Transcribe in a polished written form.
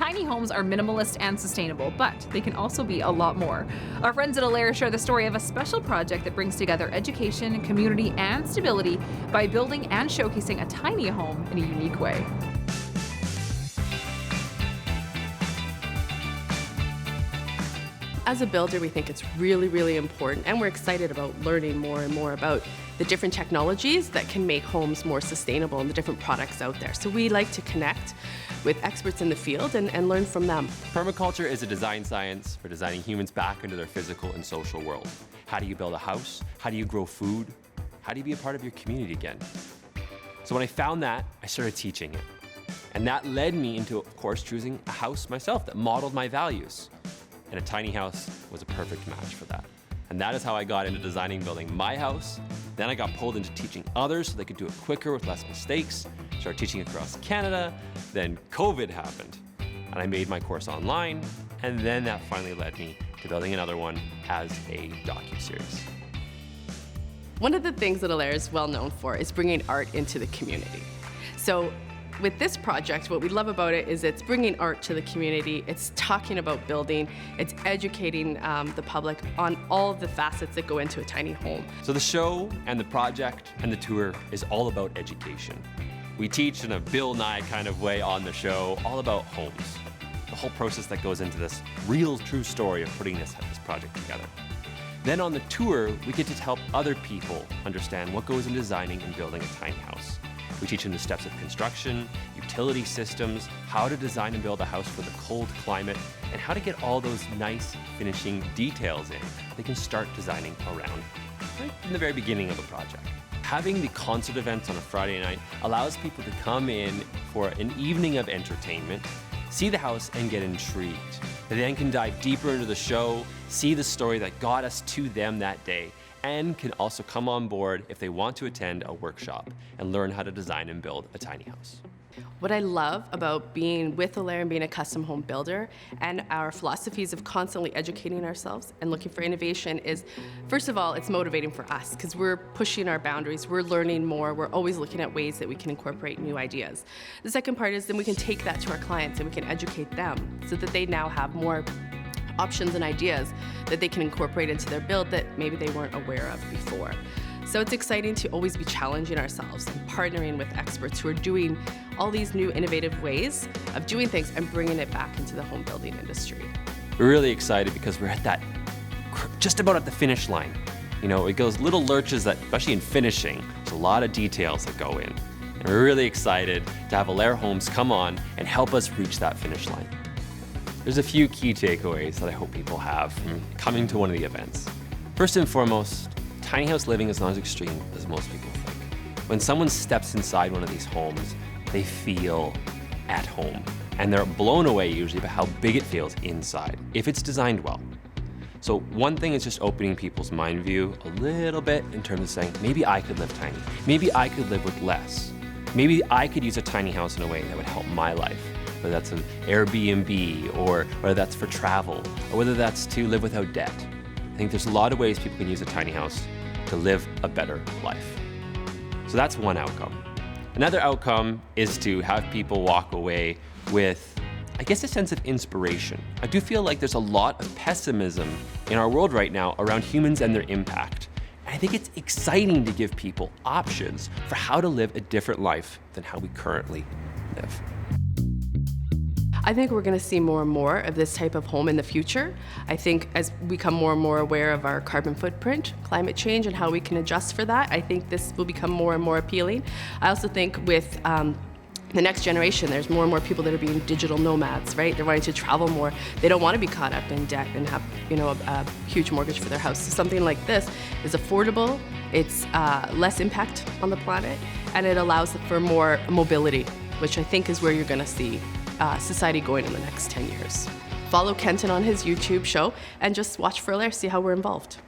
Tiny homes are minimalist and sustainable, but they can also be a lot more. Our friends at Alair share the story of a special project that brings together education, community, and stability by building and showcasing a tiny home in a unique way. As a builder, we think it's really, really important, and we're excited about learning more and more about the different technologies that can make homes more sustainable and the different products out there. So we like to connect with experts in the field and learn from them. Permaculture is a design science for designing humans back into their physical and social world. How do you build a house? How do you grow food? How do you be a part of your community again? So when I found that, I started teaching it. And that led me into, of course, choosing a house myself that modeled my values. And a tiny house was a perfect match for that. And that is how I got into designing building my house. Then I got pulled into teaching others so they could do it quicker with less mistakes. Started teaching across Canada. Then COVID happened and I made my course online. And then that finally led me to building another one as a docuseries. One of the things that Alair is well known for is bringing art into the community. So with this project, what we love about it is it's bringing art to the community, it's talking about building, it's educating the public on all of the facets that go into a tiny home. So the show and the project and the tour is all about education. We teach in a Bill Nye kind of way on the show, all about homes. The whole process that goes into this real, true story of putting this project together. Then on the tour, we get to help other people understand what goes into designing and building a tiny house. We teach them the steps of construction, utility systems, how to design and build a house for the cold climate, and how to get all those nice finishing details in. They can start designing around right in the very beginning of a project. Having the concert events on a Friday night allows people to come in for an evening of entertainment, see the house and get intrigued. They then can dive deeper into the show, see the story that got us to them that day, and can also come on board if they want to attend a workshop and learn how to design and build a tiny house. What I love about being with Alair and being a custom home builder and our philosophies of constantly educating ourselves and looking for innovation is, first of all, it's motivating for us because we're pushing our boundaries, we're learning more, we're always looking at ways that we can incorporate new ideas. The second part is then we can take that to our clients and we can educate them so that they now have more options and ideas that they can incorporate into their build that maybe they weren't aware of before. So it's exciting to always be challenging ourselves and partnering with experts who are doing all these new innovative ways of doing things and bringing it back into the home building industry. We're really excited because we're at that, just about at the finish line. You know, it goes little lurches that, especially in finishing, there's a lot of details that go in. And we're really excited to have Alair Homes come on and help us reach that finish line. There's a few key takeaways that I hope people have from coming to one of the events. First and foremost, tiny house living is not as extreme as most people think. When someone steps inside one of these homes, they feel at home. And they're blown away usually by how big it feels inside, if it's designed well. So one thing is just opening people's mind view a little bit in terms of saying, maybe I could live tiny. Maybe I could live with less. Maybe I could use a tiny house in a way that would help my life. Whether that's an Airbnb or whether that's for travel or whether that's to live without debt. I think there's a lot of ways people can use a tiny house to live a better life. So that's one outcome. Another outcome is to have people walk away with, I guess, a sense of inspiration. I do feel like there's a lot of pessimism in our world right now around humans and their impact. And I think it's exciting to give people options for how to live a different life than how we currently live. I think we're going to see more and more of this type of home in the future. I think as we become more and more aware of our carbon footprint, climate change, and how we can adjust for that, I think this will become more and more appealing. I also think with the next generation, there's more and more people that are being digital nomads, right? They're wanting to travel more. They don't want to be caught up in debt and have, a huge mortgage for their house. So something like this is affordable, it's less impact on the planet, and it allows for more mobility, which I think is where you're going to see society going in the next 10 years. Follow Kenton on his YouTube show and just watch for Alair, see how we're involved.